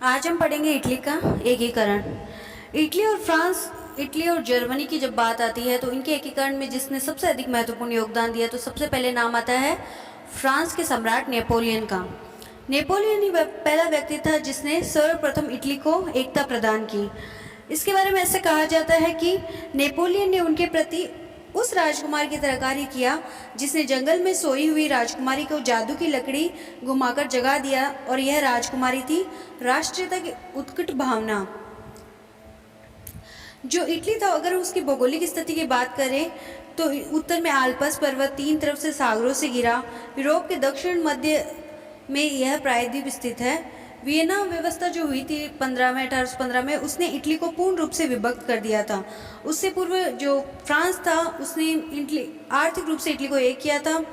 आज हम पढ़ेंगे इटली का एकीकरण। इटली और फ्रांस, इटली और जर्मनी की जब बात आती है तो इनके एकीकरण में जिसने सबसे अधिक महत्वपूर्ण योगदान दिया तो सबसे पहले नाम आता है फ्रांस के सम्राट नेपोलियन का। नेपोलियन ही पहला व्यक्ति था जिसने सर्वप्रथम इटली को एकता प्रदान की। इसके बारे में ऐसे कहा जाता है कि नेपोलियन ने उनके प्रति उस राजकुमार की तरह कार्य किया जिसने जंगल में सोई हुई राजकुमारी को जादू की लकड़ी घुमाकर जगा दिया, और यह राजकुमारी थी राष्ट्रीयता की उत्कट भावना। जो इटली था, अगर उसकी भौगोलिक स्थिति की बात करें तो उत्तर में आल्पस पर्वत तीन तरफ से सागरों से घिरा, यूरोप के दक्षिण मध्य में यह प्रायद्वीप स्थित है। वियना व्यवस्था जो हुई थी 1815 में, उसने इटली को पूर्ण रूप से विभक्त कर दिया था। उससे पूर्व जो फ्रांस था उसने इटली आर्थिक रूप से इटली को एक किया था।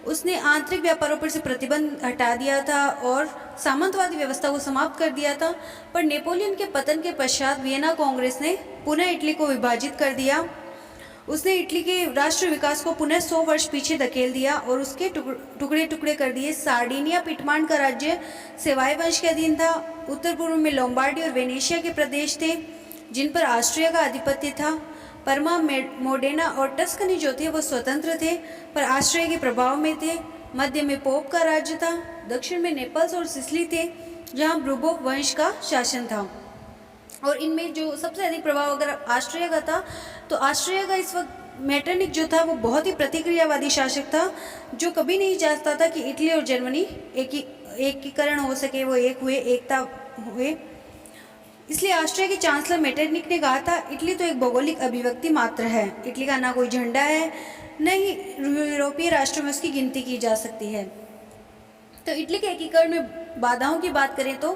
उसने आंतरिक व्यापारों पर से प्रतिबंध हटा दिया था और सामंतवादी व्यवस्था को समाप्त कर दिया था। पर नेपोलियन के पतन के पश्चात वियना कांग्रेस ने पुनः इटली को विभाजित कर दिया। उसने इटली के राष्ट्र विकास को पुनः 100 वर्ष पीछे धकेल दिया और उसके टुकड़े टुकड़े कर दिए। सार्डिनिया पिटमान का राज्य सेवाई वंश के अधीन था। उत्तर पूर्व में लोम्बार्डी और वेनेशिया के प्रदेश थे जिन पर ऑस्ट्रिया का आधिपत्य था। परमा, मोडेना और टस्कनी जो थे वो स्वतंत्र थे पर ऑस्ट्रिया के प्रभाव में थे। मध्य में पोप का राज्य था। दक्षिण में नेपल्स और सिसिली थे जहाँ ब्रूबोक वंश का शासन था। और इनमें जो सबसे अधिक प्रभाव अगर ऑस्ट्रिया का था तो ऑस्ट्रिया का इस वक्त मेटरनिक जो था वो बहुत ही प्रतिक्रियावादी शासक था जो कभी नहीं चाहता था कि इटली और जर्मनी एकीकरण हो सके, वो एक हुए, एकता हुए। इसलिए ऑस्ट्रिया के चांसलर मेटरनिक ने कहा था इटली तो एक भौगोलिक अभिव्यक्ति मात्र है, इटली का ना कोई झंडा है, न ही यूरोपीय राष्ट्रों में उसकी गिनती की जा सकती है। तो इटली के एकीकरण में बाधाओं की बात करें तो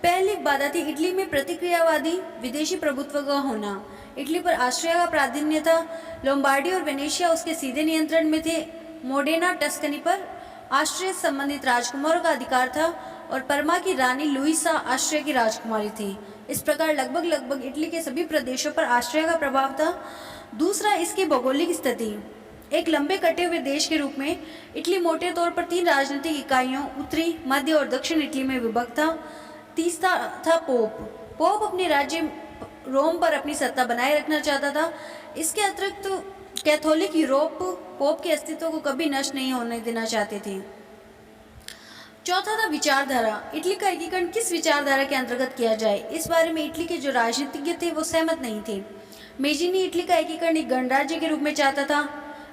पहली बाधा थी इटली में प्रतिक्रियावादी विदेशी प्रभुत्व का होना। इटली पर ऑस्ट्रिया का प्राधान्य था। लोम्बार्डी और वेनेशिया उसके सीधे नियंत्रण में थे। मोडेना टस्कनी पर ऑस्ट्रिया से संबंधित राजकुमारों का अधिकार था और परमा की रानी लुइसा ऑस्ट्रिया की राजकुमारी थी। इस प्रकार लगभग इटली के सभी प्रदेशों पर ऑस्ट्रिया का प्रभाव था। दूसरा, इसकी भौगोलिक स्थिति। एक लंबे कटे हुए देश के रूप में इटली मोटे तौर पर 3 राजनीतिक इकाइयों उत्तरी, मध्य और दक्षिण इटली में विभक्त था। तीसरा था पोप। पोप अपने राज्य रोम पर अपनी सत्ता बनाए रखना चाहता था। इसके अतिरिक्त तो कैथोलिक यूरोप पोप के अस्तित्व को कभी नष्ट नहीं होने देना चाहते थे। चौथा था विचारधारा। इटली का एकीकरण किस विचारधारा के अंतर्गत किया जाए, इस बारे में इटली के जो राजनीतिज्ञ थे वो सहमत नहीं थे। मेजिनी इटली का एकीकरण एक गणराज्य के रूप में चाहता था।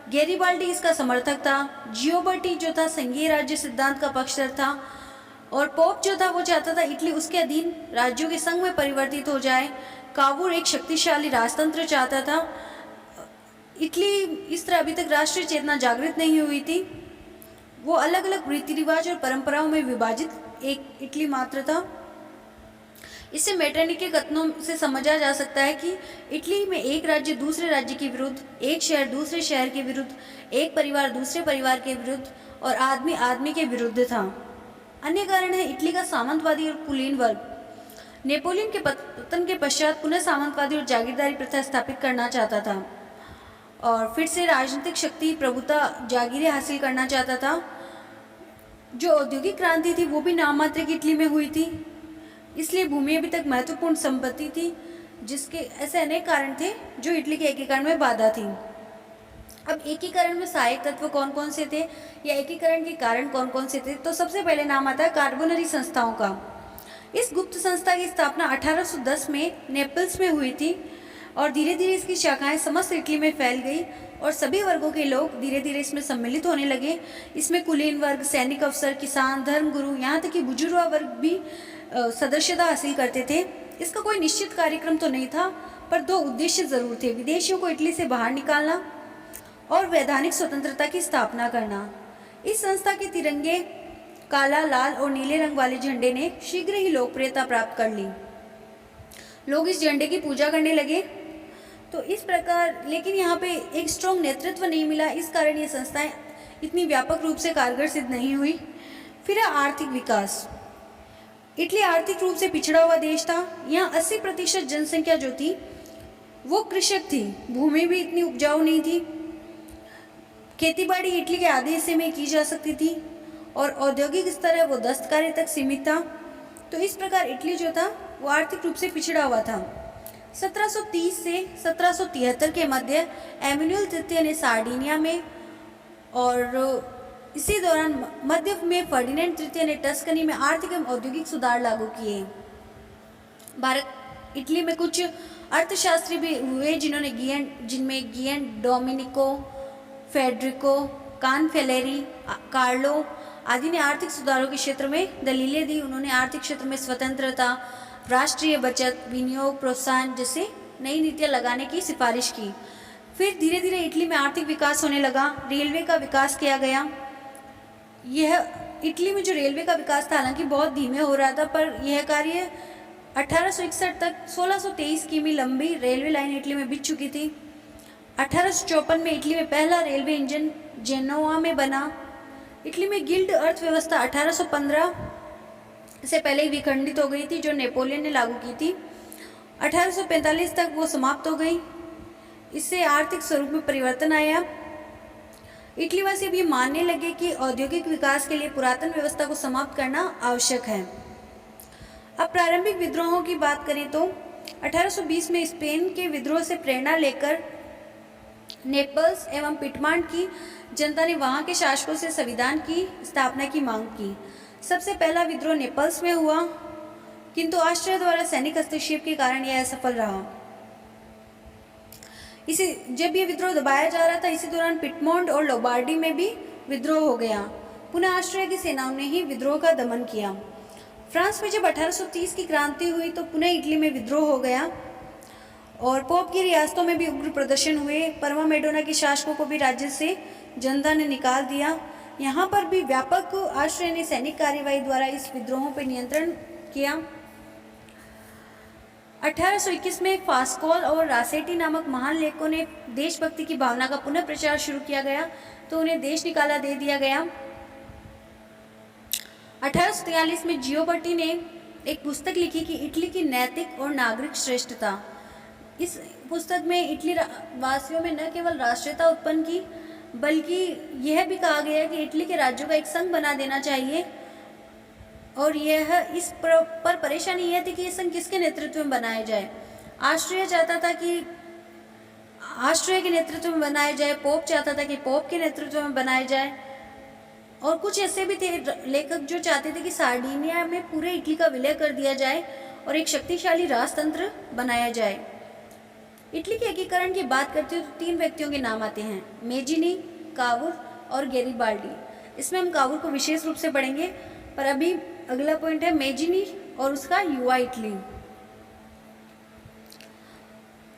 गैरिबाल्डी इसका समर्थक था। जियोबर्टी जो था संघीय राज्य सिद्धांत का पक्षधर था। और पोप जो था वो चाहता था इटली उसके अधीन राज्यों के संघ में परिवर्तित हो जाए। कावूर एक शक्तिशाली राजतंत्र चाहता था। इटली इस तरह अभी तक राष्ट्रीय चेतना जागृत नहीं हुई थी। वो अलग अलग रीति रिवाज और परंपराओं में विभाजित एक इटली मात्र था। इससे मेटरनिक के कथनों से समझा जा सकता है कि इटली में एक राज्य दूसरे राज्य के विरुद्ध, एक शहर दूसरे शहर के विरुद्ध, एक परिवार दूसरे परिवार के विरुद्ध और आदमी आदमी के विरुद्ध था। अन्य कारण है इटली का सामंतवादी और कुलीन वर्ग। नेपोलियन के पतन के पश्चात पुनः सामंतवादी और जागीरदारी प्रथा स्थापित करना चाहता था और फिर से राजनीतिक शक्ति, प्रभुता, जागीरें हासिल करना चाहता था। जो औद्योगिक क्रांति थी वो भी नाम मात्र की इटली में हुई थी, इसलिए भूमि अभी तक महत्वपूर्ण संपत्ति थी। जिसके ऐसे अनेक कारण थे जो इटली के एकीकरण में बाधा थी। अब एकीकरण में सहायक तत्व कौन कौन से थे या एकीकरण के कारण कौन कौन से थे, तो सबसे पहले नाम आता है कार्बोनरी संस्थाओं का। इस गुप्त संस्था की स्थापना 1810 में नेपल्स में हुई थी और धीरे धीरे इसकी शाखाएं समस्त इटली में फैल गई और सभी वर्गों के लोग धीरे धीरे इसमें सम्मिलित होने लगे। इसमें कुलीन वर्ग, सैनिक अफसर, किसान, धर्मगुरु, यहाँ तक कि बुजुर्ग वर्ग भी सदस्यता हासिल करते थे। इसका कोई निश्चित कार्यक्रम तो नहीं था पर 2 उद्देश्य जरूर थे: विदेशियों को इटली से बाहर निकालना और वैधानिक स्वतंत्रता की स्थापना करना। इस संस्था के तिरंगे काला, लाल और नीले रंग वाले झंडे ने शीघ्र ही लोकप्रियता प्राप्त कर ली। लोग इस झंडे की पूजा करने लगे। तो इस प्रकार, लेकिन यहाँ पे एक स्ट्रॉन्ग नेतृत्व नहीं मिला, इस कारण ये संस्थाएं इतनी व्यापक रूप से कारगर सिद्ध नहीं हुई। फिर आर्थिक विकास। इटली आर्थिक रूप से पिछड़ा हुआ देश था। यहाँ 80% जनसंख्या जो थी वो कृषक थी। भूमि भी इतनी उपजाऊ नहीं थी। खेतीबाड़ी इटली के आधे हिस्से में की जा सकती थी और औद्योगिक स्तर है वो दस्तकारी तक सीमित था। तो इस प्रकार इटली जो था वो आर्थिक रूप से पिछड़ा हुआ था। 1730 से 1773 के मध्य एमैनुएल तृतीय ने सार्डिनिया में और इसी दौरान मध्य में फर्डिनेंड तृतीय ने टस्कनी में आर्थिक एवं औद्योगिक सुधार लागू किए। भारत इटली में कुछ अर्थशास्त्री भी हुए जिनमें गियन डोमिनिको, फेडरिको कानफेलेरी, कार्लो आदि ने आर्थिक सुधारों के क्षेत्र में दलीलें दी। उन्होंने आर्थिक क्षेत्र में स्वतंत्रता, राष्ट्रीय बचत, विनियोग, प्रोत्साहन जैसे नई नीतियां लगाने की सिफारिश की। फिर धीरे धीरे इटली में आर्थिक विकास होने लगा, रेलवे का विकास किया गया। यह इटली में जो रेलवे का विकास था हालांकि बहुत धीमे हो रहा था, पर यह कार्य 1861 तक 1623 किमी लंबी रेलवे लाइन इटली में बिछ चुकी थी। 1854 में इटली में पहला रेलवे इंजन जेनोआ में बना। इटली में गिल्ड अर्थव्यवस्था 1815 से पहले ही विखंडित हो गई थी, जो नेपोलियन ने लागू की थी। 1845 तक वो समाप्त हो गई। इससे आर्थिक स्वरूप में परिवर्तन आया। इटली वासी अब ये मानने लगे कि औद्योगिक विकास के लिए पुरातन व्यवस्था को समाप्त करना आवश्यक है। अब प्रारंभिक विद्रोहों की बात करें तो 1820 में स्पेन के विद्रोह से प्रेरणा लेकर नेपल्स एवं पिटमांड की जनता ने वहां के शासकों से संविधान की स्थापना की मांग की। सबसे पहला विद्रोह नेपल्स में हुआ, किंतु ऑस्ट्रिया द्वारा सैनिक हस्तक्षेप के कारण यह असफल रहा। जब यह विद्रोह दबाया जा रहा था, इसी दौरान पिटमोंड और लोम्बार्डी में भी विद्रोह हो गया। पुनः ऑस्ट्रिया की सेनाओं ने ही विद्रोह का दमन किया। फ्रांस में जब 1830 की क्रांति हुई तो पुनः इटली में विद्रोह हो गया और पोप की रियासतों में भी उग्र प्रदर्शन हुए। परवा मेडोना के शासकों को भी राज्य से जनता ने निकाल दिया। यहाँ पर भी व्यापक ऑस्ट्रिया ने सैनिक कार्यवाही द्वारा इस विद्रोहों पर नियंत्रण किया। 1821 में फास्कोल और रासेटी नामक महान लेखकों ने देशभक्ति की भावना का पुनः प्रचार शुरू किया गया, तो उन्हें देश निकाला दे दिया गया। 1843 में जियोबर्टी ने एक पुस्तक लिखी कि इटली की नैतिक और नागरिक श्रेष्ठता। इस पुस्तक में इटली वासियों में न केवल राष्ट्रीयता उत्पन्न की, बल्कि यह भी कहा गया कि इटली के राज्यों का एक संघ बना देना चाहिए। और यह इस पर परेशानी यह थी कि यह संघ किसके नेतृत्व में बनाया जाए। ऑस्ट्रिया चाहता था कि ऑस्ट्रिया के नेतृत्व में बनाया जाए, पोप चाहता था कि पोप के नेतृत्व में बनाया जाए, और कुछ ऐसे भी थे लेखक जो चाहते थे कि सार्डिनिया में पूरे इटली का विलय कर दिया जाए और एक शक्तिशाली राजतंत्र बनाया जाए। इटली के एकीकरण की बात करते हो तो 3 व्यक्तियों के नाम आते हैं, मेजिनी, कावुर और गैरिबाल्डी। इसमें हम कावुर को विशेष रूप से पढ़ेंगे, पर अभी अगला पॉइंट है मेजिनी और उसका युवा इटली।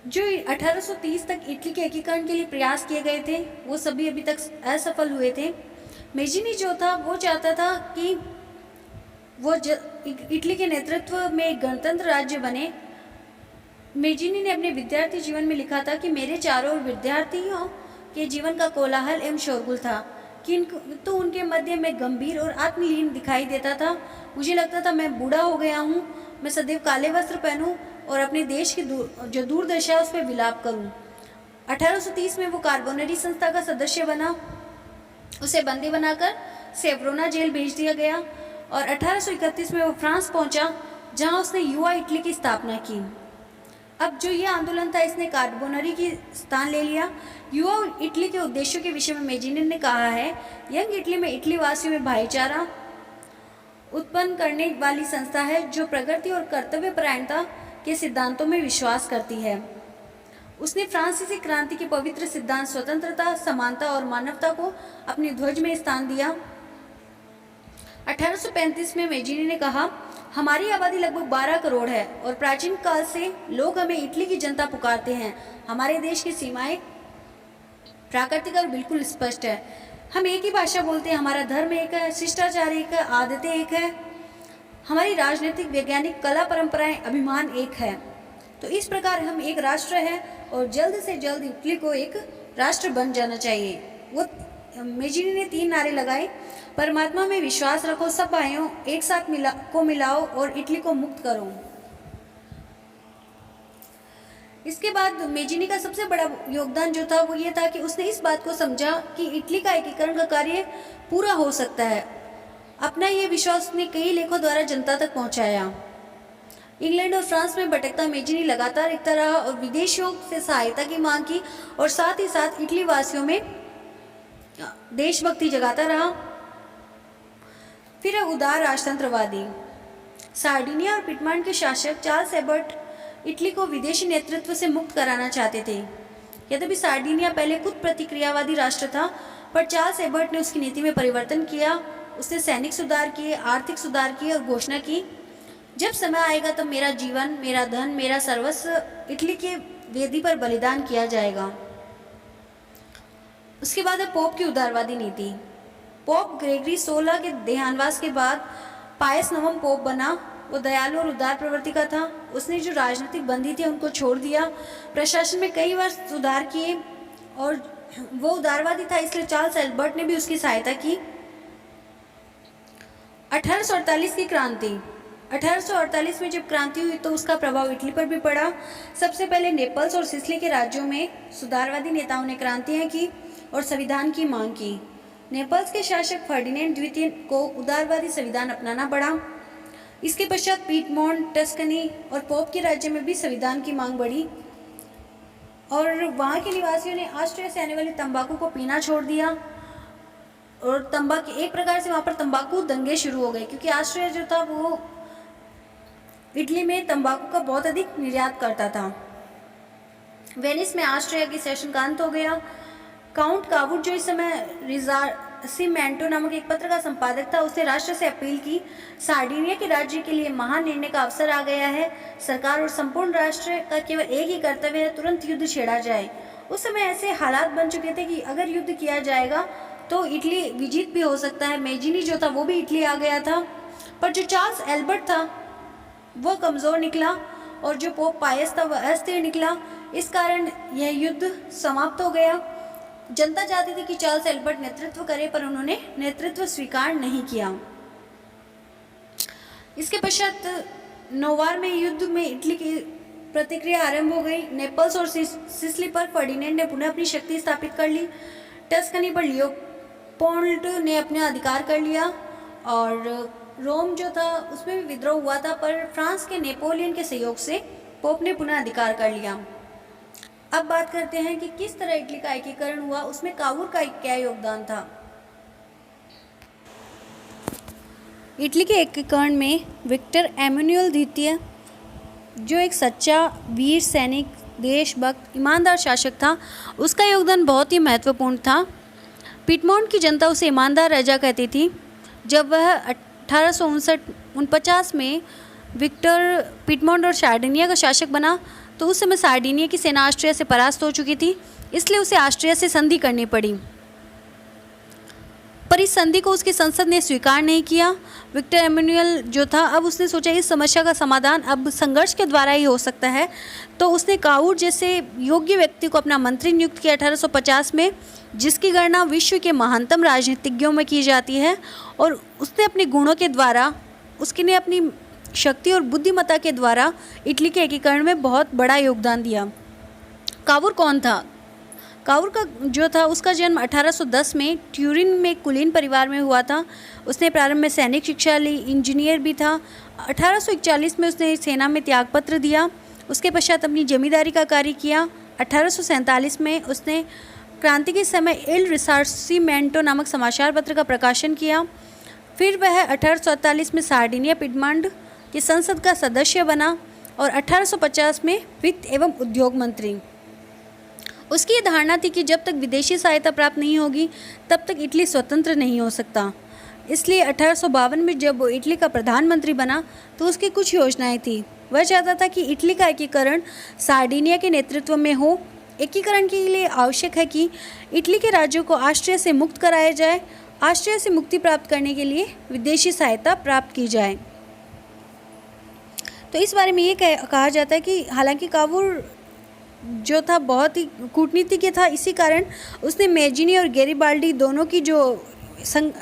जो 1830 तक इटली के एकीकरण के लिए प्रयास किए गए थे वो सभी अभी तक असफल हुए थे। मेजिनी जो था वो चाहता था कि वो इटली के नेतृत्व में एक गणतंत्र राज्य बने। मेजिनी ने अपने विद्यार्थी जीवन में लिखा था कि मेरे चारों ओर विद्यार्थियों के जीवन का कोलाहल एवं शोरगुल था, किंतु उनके मध्य में गंभीर और आत्मलीन दिखाई देता था। मुझे लगता था मैं बूढ़ा हो गया हूँ, मैं सदैव काले वस्त्र पहनूं और अपने देश की जो दूरदर्शा है उस पर विलाप करूं। 1830 में वो कार्बोनरी संस्था का सदस्य बना। उसे बंदी बनाकर सेवरोना जेल भेज दिया गया और 1831 में वो फ्रांस पहुंचा, जहां उसने युवा इटली की स्थापना की। अब जो ये आंदोलन था इसने कार्बोनरी की स्थान ले लिया। युवा इटली के उद्देश्यों के विषय में मेजिनी ने कहा है, यंग इटली में इटली वासियों में भाईचारा उत्पन्न करने वाली संस्था है जो प्रगति और कर्तव्यपरायणता के सिद्धांतों में विश्वास करती है। उसने फ्रांसीसी क्रांति के पवित्र सिद्धांत स्वतंत्रता, समानता और मानवता को अपने ध्वज में स्थान दिया। 1835 में मेजिनी ने कहा, हमारी आबादी लगभग 12 करोड़ है और प्राचीन काल से लोग हमें इटली की जनता पुकारते हैं। हमारे देश की सीमाएं प्राकृतिक और बिल्कुल स्पष्ट है। हम एक ही भाषा बोलते हैं, हमारा धर्म एक है, शिष्टाचार एक है, आदतें एक है, हमारी राजनीतिक, वैज्ञानिक, कला परंपराएं, अभिमान एक है। तो इस प्रकार हम एक राष्ट्र है और जल्द से जल्द इटली को एक राष्ट्र बन जाना चाहिए। वो मेजिनी ने 3 नारे लगाए, परमात्मा में विश्वास रखो, सब भाइयों एक साथ मिलाओ और इटली को मुक्त करो। इसके बाद मेजिनी का सबसे बड़ा योगदान जो था वो ये था कि उसने इस बात को समझा कि इटली का एकीकरण का कार्य पूरा हो सकता है। अपना ये विश्वास उसने कई लेखों द्वारा जनता तक पहुंचाया। इंग्लैंड और फ्रांस में भटकता मेजिनी लगातार लिखता रहा और विदेशियों से सहायता की मांग की और साथ ही साथ इटली वासियों में देशभक्ति जगाता रहा। फिर उदार राजतंत्रवादी। सार्डिनिया और पिटमॉन्ट के शासक चार्ल्स एबर्ट इटली को विदेशी नेतृत्व से मुक्त कराना चाहते थे। यद्यपि सार्डिनिया पहले खुद प्रतिक्रियावादी राष्ट्र था, पर चार्ल्स एबर्ट ने उसकी नीति में परिवर्तन किया। उसने सैनिक सुधार किए, आर्थिक सुधार किए और घोषणा की, जब समय आएगा तब मेरा जीवन, मेरा धन, मेरा सर्वस्व इटली के वेदी पर बलिदान किया जाएगा। उसके बाद है पोप की उदारवादी नीति। पोप ग्रेगरी 16 के देहांतवास के बाद पायस नवम पोप बना। वो दयालु और उदार प्रवृत्ति का था। उसने जो राजनीतिक बंदी थे उनको छोड़ दिया, प्रशासन में कई बार सुधार किए और वो उदारवादी था, इसलिए चार्ल्स एल्बर्ट ने भी उसकी सहायता की। 1848 की क्रांति। 1848 में जब क्रांति हुई तो उसका प्रभाव इटली पर भी पड़ा। सबसे पहले नेपल्स और सिसिली के राज्यों में सुधारवादी नेताओं ने क्रांतियां की और संविधान की मांग की। नेपल्स के शासक फर्डिनेंड द्वितीय को उदारवादी संविधान अपनाना पड़ा। इसके पश्चात पीटमॉन्ट, टस्कनी और पोप के राज्य में भी संविधान की मांग बढ़ी और वहाँ के निवासियों ने ऑस्ट्रिया से आने वाली तंबाकू को पीना छोड़ दिया और तंबाकू एक प्रकार से वहाँ पर तंबाकू दंगे शुरू हो गए, क्योंकि ऑस्ट्रिया जो था वो इटली में तंबाकू का बहुत अधिक निर्यात करता था। वेनिस में ऑस्ट्रिया की शासन का अंत हो गया। काउंट कावुर जो इस समय रिजार्सिमेंटो नामक एक पत्र का संपादक था, उसने राष्ट्र से अपील की, सार्डिनिया के राज्य के लिए महान निर्णय का अवसर आ गया है। सरकार और संपूर्ण राष्ट्र का केवल एक ही कर्तव्य है, तुरंत युद्ध छेड़ा जाए। उस समय ऐसे हालात बन चुके थे कि अगर युद्ध किया जाएगा तो इटली विजित भी हो सकता है। मेजिनी जो था वो भी इटली आ गया था, पर जो चार्ल्स एल्बर्ट था वो कमज़ोर निकला और जो पोप पायस था वह अस्थिर निकला। इस कारण यह युद्ध समाप्त हो गया। जनता चाहती थी कि चार्ल्स एल्बर्ट नेतृत्व करे, पर उन्होंने नेतृत्व स्वीकार नहीं किया। इसके पश्चात नोवार में युद्ध में इटली की प्रतिक्रिया आरंभ हो गई। नेपल्स और सिसिली पर फर्डिनेंड ने पुनः अपनी शक्ति स्थापित कर ली। टस्कनी पर लियोपोल्ड ने अपना अधिकार कर लिया और रोम जो था उसमें भी विद्रोह हुआ था, पर फ्रांस के नेपोलियन के सहयोग से पोप ने पुनः अधिकार कर लिया। अब बात करते हैं कि किस तरह इटली का एकीकरण हुआ, उसमें कावुर का क्या योगदान था। इटली के एकीकरण में विक्टर एमैनुएल द्वितीय, जो एक सच्चा वीर सैनिक, देशभक्त, ईमानदार शासक था, उसका योगदान बहुत ही महत्वपूर्ण था। पिटमॉन्ट की जनता उसे ईमानदार राजा कहती थी। जब वह 1849 में विक्टर पिटमॉन्ट और सार्डिनिया का शासक बना तो उस समय सार्डिनिया की सेना ऑस्ट्रिया से परास्त हो चुकी थी, इसलिए उसे ऑस्ट्रिया से संधि करनी पड़ी, पर इस संधि को उसकी संसद ने स्वीकार नहीं किया। विक्टर एमैनुएल जो था, अब उसने सोचा इस समस्या का समाधान अब संघर्ष के द्वारा ही हो सकता है, तो उसने कावुर जैसे योग्य व्यक्ति को अपना मंत्री नियुक्त किया 1850 में, जिसकी गणना विश्व के महानतम राजनीतिज्ञों में की जाती है और उसने अपने गुणों के द्वारा, उसने अपनी शक्ति और बुद्धिमत्ता के द्वारा इटली के एकीकरण में बहुत बड़ा योगदान दिया। कावुर कौन था? कावुर का जो था उसका जन्म 1810 में ट्यूरिन में कुलीन परिवार में हुआ था। उसने प्रारंभ में सैनिक शिक्षा ली, इंजीनियर भी था। 1841 में उसने सेना में त्यागपत्र दिया। उसके पश्चात अपनी जमींदारी का कार्य किया। 1847 में उसने क्रांति के समय एल रिसार्सिमेंटो नामक समाचार पत्र का प्रकाशन किया। फिर वह 1848 में सार्डिनिया पिटमॉन्ट की संसद का सदस्य बना और 1850 में वित्त एवं उद्योग मंत्री। उसकी ये धारणा थी कि जब तक विदेशी सहायता प्राप्त नहीं होगी तब तक इटली स्वतंत्र नहीं हो सकता। इसलिए 1852 में जब वो इटली का प्रधानमंत्री बना तो उसकी कुछ योजनाएं थी। वह चाहता था कि इटली का एकीकरण सार्डिनिया के नेतृत्व में हो। एकीकरण के लिए आवश्यक है कि इटली के राज्यों को ऑस्ट्रिया से मुक्त कराया जाए। ऑस्ट्रिया से मुक्ति प्राप्त करने के लिए विदेशी सहायता प्राप्त की जाए। तो इस बारे में ये कहा जाता है कि हालांकि कावुर जो था बहुत ही कूटनीतिज्ञ था, इसी कारण उसने मेजिनी और गैरिबाल्डी दोनों की जो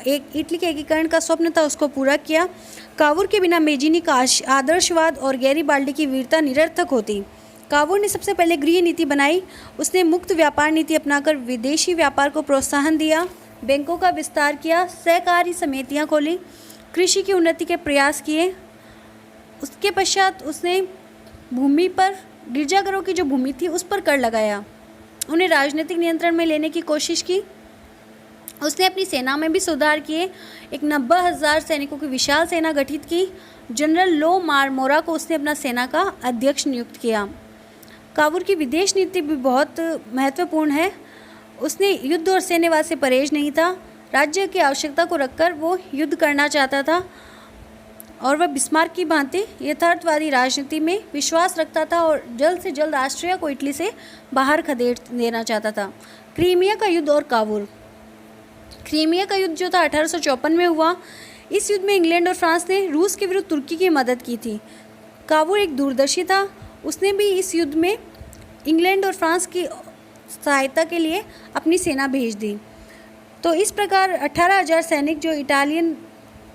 एक इटली के एकीकरण का स्वप्न था उसको पूरा किया। कावुर के बिना मेजिनी का आदर्शवाद और गैरिबाल्डी की वीरता निरर्थक होती। कावुर ने सबसे पहले गृह नीति बनाई। उसने मुक्त व्यापार नीति अपनाकर विदेशी व्यापार को प्रोत्साहन दिया, बैंकों का विस्तार किया, सहकारी समितियां खोली कृषि की उन्नति के प्रयास किए। उसके पश्चात उसने भूमि पर, गिरजाघरों की जो भूमि थी उस पर कर लगाया। उन्हें राजनीतिक नियंत्रण में लेने की कोशिश की। उसने अपनी सेना में भी सुधार किए। एक 90,000 सैनिकों की विशाल सेना गठित की। जनरल लो मारमोरा को उसने अपना सेना का अध्यक्ष नियुक्त किया। काबूल की विदेश नीति भी बहुत महत्वपूर्ण है। उसने युद्ध और सैन्यवाद से परहेज नहीं था। राज्य की आवश्यकता को रखकर वो युद्ध करना चाहता था और वह बिस्मार्क की भांति यथार्थवादी राजनीति में विश्वास रखता था और जल्द से जल्द ऑस्ट्रिया को इटली से बाहर खदेड़ देना चाहता था। क्रीमिया का युद्ध और काबुल। क्रीमिया का युद्ध जो था 1854 में हुआ। इस युद्ध में इंग्लैंड और फ्रांस ने रूस के विरुद्ध तुर्की की मदद की थी। काबुल एक दूरदर्शी था। उसने भी इस युद्ध में इंग्लैंड और फ्रांस की सहायता के लिए अपनी सेना भेज दी। तो इस प्रकार 18,000 सैनिक जो इटालियन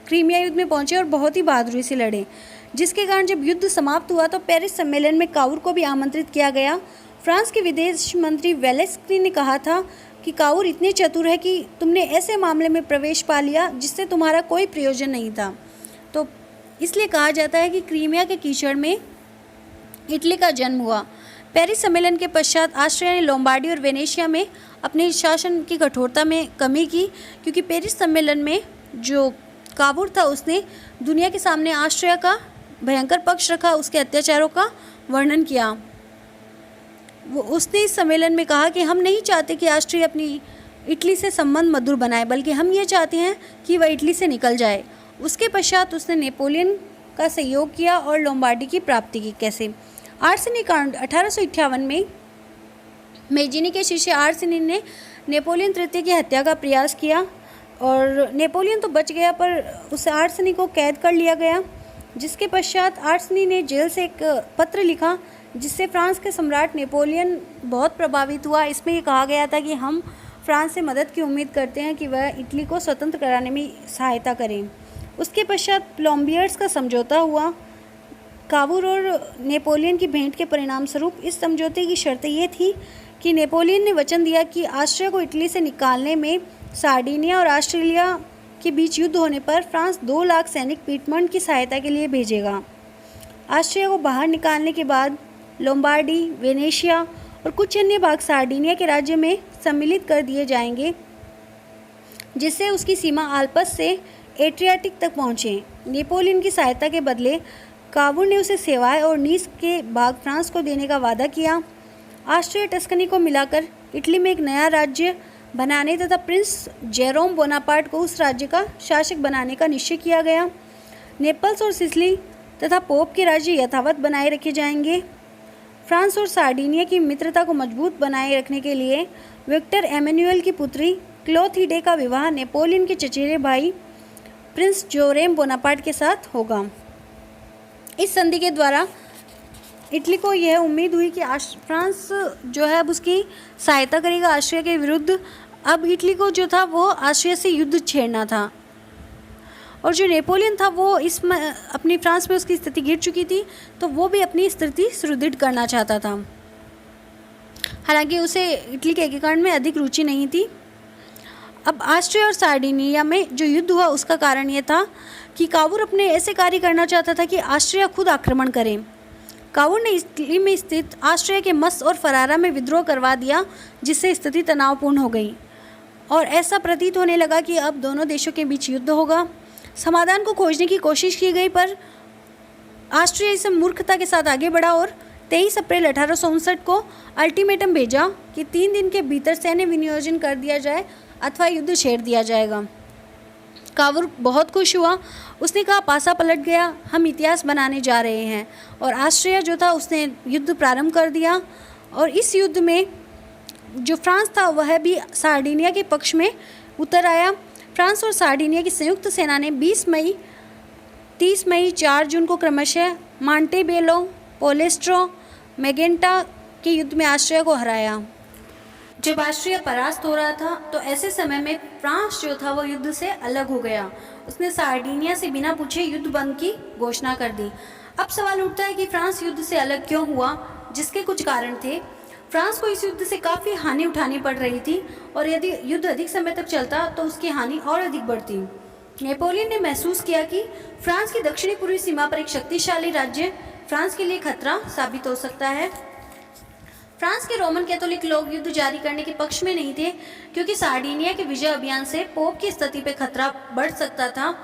क्रीमिया युद्ध में पहुंचे और बहुत ही बहादुरी से लड़े, जिसके कारण जब युद्ध समाप्त हुआ तो पेरिस सम्मेलन में काबूल को भी आमंत्रित किया गया। फ्रांस के विदेश मंत्री वेलेस्की ने कहा था कि काबूल इतने चतुर है कि तुमने ऐसे मामले में प्रवेश पा लिया जिससे तुम्हारा कोई प्रयोजन नहीं था। तो इसलिए कहा जाता है कि क्रीमिया के कीचड़ में इटली का जन्म हुआ। पेरिस सम्मेलन के पश्चात ऑस्ट्रिया ने लोम्बार्डी और वेनेशिया में अपने शासन की कठोरता में कमी की, क्योंकि पेरिस सम्मेलन में जो काबूल था उसने दुनिया के सामने ऑस्ट्रिया का भयंकर पक्ष रखा, उसके अत्याचारों का वर्णन किया। उसने इस सम्मेलन में कहा कि हम नहीं चाहते कि ऑस्ट्रिया अपनी इटली से संबंध मधुर बनाए, बल्कि हम ये चाहते हैं कि वह इटली से निकल जाए। उसके पश्चात उसने नेपोलियन का सहयोग किया और लोम्बार्डी की प्राप्ति की। कैसे? आर्सेनी कांड 1858 में मेजिनी के शिष्य आर्सेनी ने नेपोलियन तृतीय की हत्या का प्रयास किया और नेपोलियन तो बच गया, पर उस आर्सेनी को कैद कर लिया गया। जिसके पश्चात आर्सेनी ने जेल से एक पत्र लिखा जिससे फ्रांस के सम्राट नेपोलियन बहुत प्रभावित हुआ। इसमें ये कहा गया था कि हम फ्रांस से मदद की उम्मीद करते हैं कि वह इटली को स्वतंत्र कराने में सहायता करें। उसके पश्चात प्लम्बियर्स का समझौता हुआ। काबूल और नेपोलियन की भेंट के परिणाम स्वरूप इस समझौते की शर्त ये थी कि नेपोलियन ने वचन दिया कि ऑस्ट्रिया को इटली से निकालने में सार्डिनिया और ऑस्ट्रेलिया के बीच युद्ध होने पर फ्रांस 2 लाख सैनिक पीटमंट की सहायता के लिए भेजेगा। ऑस्ट्रिया को बाहर निकालने के बाद लोम्बार्डी, वेनेशिया और कुछ अन्य भाग सार्डिनिया के राज्य में सम्मिलित कर दिए जाएंगे, जिससे उसकी सीमा आल्प्स से एड्रियाटिक तक पहुँचे। नेपोलियन की सहायता के बदले काबूल ने उसे सेवाएं और नीस के भाग फ्रांस को देने का वादा किया। ऑस्ट्रिया टस्कनी को मिलाकर इटली में एक नया राज्य बनाने तथा प्रिंस जेरोम बोनापार्ट को उस राज्य का शासक बनाने का निश्चय किया गया। नेपल्स और सिसिली तथा पोप के राज्य यथावत बनाए रखे जाएंगे। फ्रांस और सार्डिनिया की मित्रता को मजबूत बनाए रखने के लिए विक्टर एमेनुअल की पुत्री क्लोथिडे का विवाह नेपोलियन के चचेरे भाई प्रिंस जोरेम बोनापार्ट के साथ होगा। इस संधि के द्वारा इटली को यह उम्मीद हुई कि फ्रांस जो है अब उसकी सहायता करेगा ऑस्ट्रिया के विरुद्ध। अब इटली को जो था वो ऑस्ट्रिया से युद्ध छेड़ना था और जो नेपोलियन था वो अपनी फ्रांस में उसकी स्थिति गिर चुकी थी, तो वो भी अपनी स्थिति सुदृढ़ करना चाहता था। हालांकि उसे इटली के एकीकरण में अधिक रुचि नहीं थी। अब ऑस्ट्रिया और सार्डिनिया में जो युद्ध हुआ उसका कारण ये था कि काबूल अपने ऐसे कार्य करना चाहता था कि ऑस्ट्रिया खुद आक्रमण करे। काबूल ने इटली में स्थित ऑस्ट्रिया के मस और फरारा में विद्रोह करवा दिया, जिससे स्थिति तनावपूर्ण हो गई और ऐसा प्रतीत होने लगा कि अब दोनों देशों के बीच युद्ध होगा। समाधान को खोजने की कोशिश की गई, पर ऑस्ट्रिया इसे मूर्खता के साथ आगे बढ़ा और 23 अप्रैल 1859 को अल्टीमेटम भेजा कि 3 दिन के भीतर सैन्य विनियोजन कर दिया जाए अथवा युद्ध छेड़ दिया जाएगा। काबूल बहुत खुश हुआ। उसने कहा पासा पलट गया, हम इतिहास बनाने जा रहे हैं। और ऑस्ट्रिया जो था उसने युद्ध प्रारंभ कर दिया और इस युद्ध में जो फ्रांस था वह भी सार्डिनिया के पक्ष में उतर आया। फ्रांस और सार्डिनिया की संयुक्त सेना ने 20 मई, 30 मई, 4 जून को क्रमशः मांटेबेलो, पोलेस्ट्रो, मैगेंटा के युद्ध में ऑस्ट्रिया को हराया। जब ऑस्ट्रिया परास्त हो रहा था तो ऐसे समय में फ्रांस जो था वो युद्ध से अलग हो गया। उसने सार्डिनिया से बिना पूछे युद्ध बंद की घोषणा कर दी। अब सवाल उठता है कि फ्रांस युद्ध से अलग क्यों हुआ, जिसके कुछ कारण थे। फ्रांस को इस युद्ध से काफ़ी हानि उठानी पड़ रही थी और यदि युद्ध अधिक समय तक चलता तो उसकी हानि और अधिक बढ़ती। नेपोलियन ने महसूस किया कि फ्रांस की दक्षिणी पूर्वी सीमा पर एक शक्तिशाली राज्य फ्रांस के लिए खतरा साबित हो सकता है। फ्रांस के रोमन कैथोलिक लोग युद्ध जारी करने के पक्ष में नहीं थे, क्योंकि सार्डिनिया के विजय अभियान से पोप की स्थिति पर खतरा बढ़ सकता था,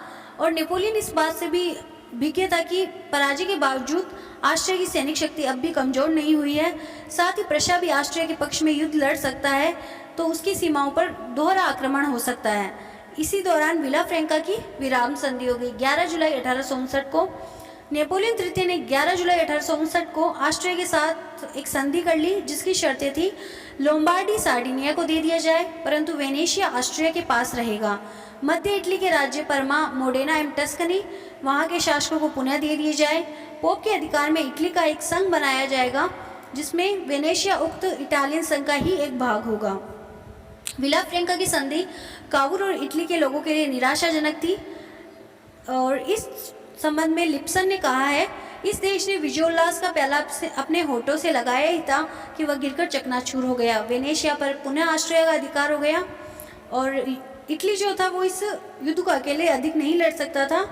और नेपोलियन इस बात से भी भीगे था कि पराजय के बावजूद ऑस्ट्रिया की सैनिक शक्ति अब भी कमजोर नहीं हुई है। साथ ही प्रशा भी ऑस्ट्रिया के पक्ष में युद्ध लड़ सकता है, तो उसकी सीमाओं पर दोहरा आक्रमण हो सकता है। इसी दौरान विला फ्रैंका की विराम संधि हो गई। 11 जुलाई 1859 को नेपोलियन तृतीय ने 11 जुलाई 1859 को ऑस्ट्रिया के साथ एक संधि कर ली, जिसकी शर्तें थी लोम्बार्डी सार्डिनिया को दे दिया जाए, परंतु वेनेशिया ऑस्ट्रिया के पास रहेगा। मध्य इटली के राज्य परमा, मोडेना एवं टस्कनी वहाँ के शासकों को पुनः दे दिए जाए। पोप के अधिकार में इटली का एक संघ बनाया जाएगा, जिसमें वेनेशिया उक्त इटालियन संघ का ही एक भाग होगा। विला फ्रैंका की संधि काबुल और इटली के लोगों के लिए निराशाजनक थी, और इस संबंध में लिप्सन ने कहा है, इस देश ने विजयोल्लास का प्याला अपने होठों से लगाया ही था कि वह गिरकर चकनाचूर हो गया। वेनेशिया पर पुनः ऑस्ट्रिया का अधिकार हो गया, और इटली जो था वो इस युद्ध को अकेले अधिक नहीं लड़ सकता था।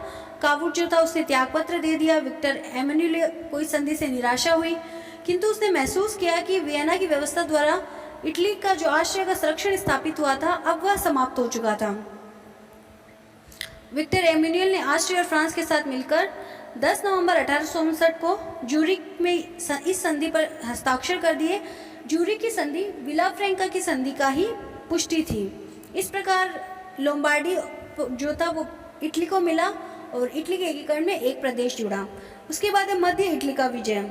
काबुल जो था उसने त्यागपत्र दे दिया। विक्टर एमेनुएल को इस संधि से निराशा हुई, किंतु उसने महसूस किया कि वियना की व्यवस्था द्वारा इटली का जो ऑस्ट्रिया का संरक्षण स्थापित हुआ था, अब वह समाप्त हो चुका था। विक्टर एमेनुएल ने ऑस्ट्रिया और फ्रांस के साथ मिलकर 10 नवंबर 1859 को जूरिक में इस संधि पर हस्ताक्षर कर दिए। जूरिक की संधि विला फ्रैंका की संधि का ही पुष्टि थी। इस प्रकार लोम्बार्डी जो था वो इटली को मिला, और इटली के एकीकरण में एक प्रदेश जुड़ा। उसके बाद है मध्य इटली का विजय।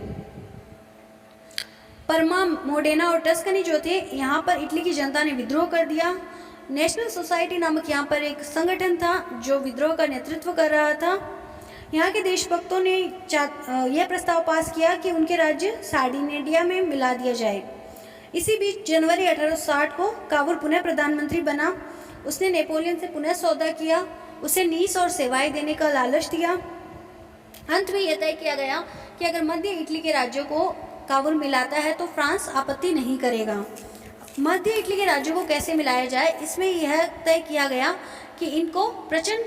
परमा, मोडेना और टस्कनी जो थे, यहाँ पर इटली की जनता ने विद्रोह कर दिया। नेशनल सोसाइटी नामक यहाँ पर एक संगठन था जो विद्रोह का नेतृत्व कर रहा था। यहाँ के देशभक्तों ने यह प्रस्ताव पास किया कि उनके राज्य सार्डिनिया में मिला दिया जाए। इसी बीच जनवरी 1860 को काबुल पुनः प्रधानमंत्री बना। उसने नेपोलियन से पुनः सौदा किया, उसे नीस और सेवाएं देने का लालच दिया। अंत में यह तय किया गया कि अगर मध्य इटली के राज्यों को काबुल मिलाता है तो फ्रांस आपत्ति नहीं करेगा। मध्य इटली के राज्यों को कैसे मिलाया जाए, इसमें यह तय किया गया कि इनको प्रचंड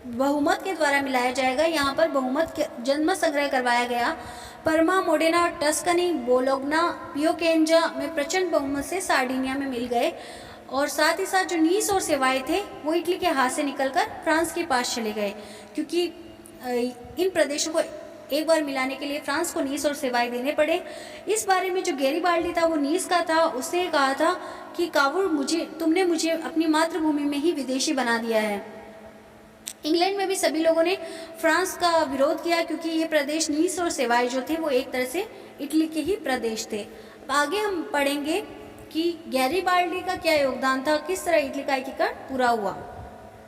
बहुमत के द्वारा मिलाया जाएगा। यहाँ पर बहुमत के जनमत संग्रह करवाया गया। परमा, मोडेना, टस्कनी, बोलोग्ना, पियोकेंजा में प्रचंड बहुमत से सार्डिनिया में मिल गए, और साथ ही साथ जो नीस और सेवाएं थे वो इटली के हाथ से निकलकर फ्रांस के पास चले गए, क्योंकि इन प्रदेशों को एक बार मिलाने के लिए फ्रांस को नीस और सेवाएं देने पड़े। इस बारे में जो गैरीबाल्डी था वो नीस का था, उसने कहा था कि काबुल तुमने मुझे अपनी मातृभूमि में ही विदेशी बना दिया है। इंग्लैंड में भी सभी लोगों ने फ्रांस का विरोध किया, क्योंकि ये प्रदेश नीस और सेवाएं जो थे वो एक तरह से इटली के ही प्रदेश थे। अब आगे हम पढ़ेंगे कि गैरीबाल्डी का क्या योगदान था, किस तरह इटली का एकीकरण पूरा हुआ।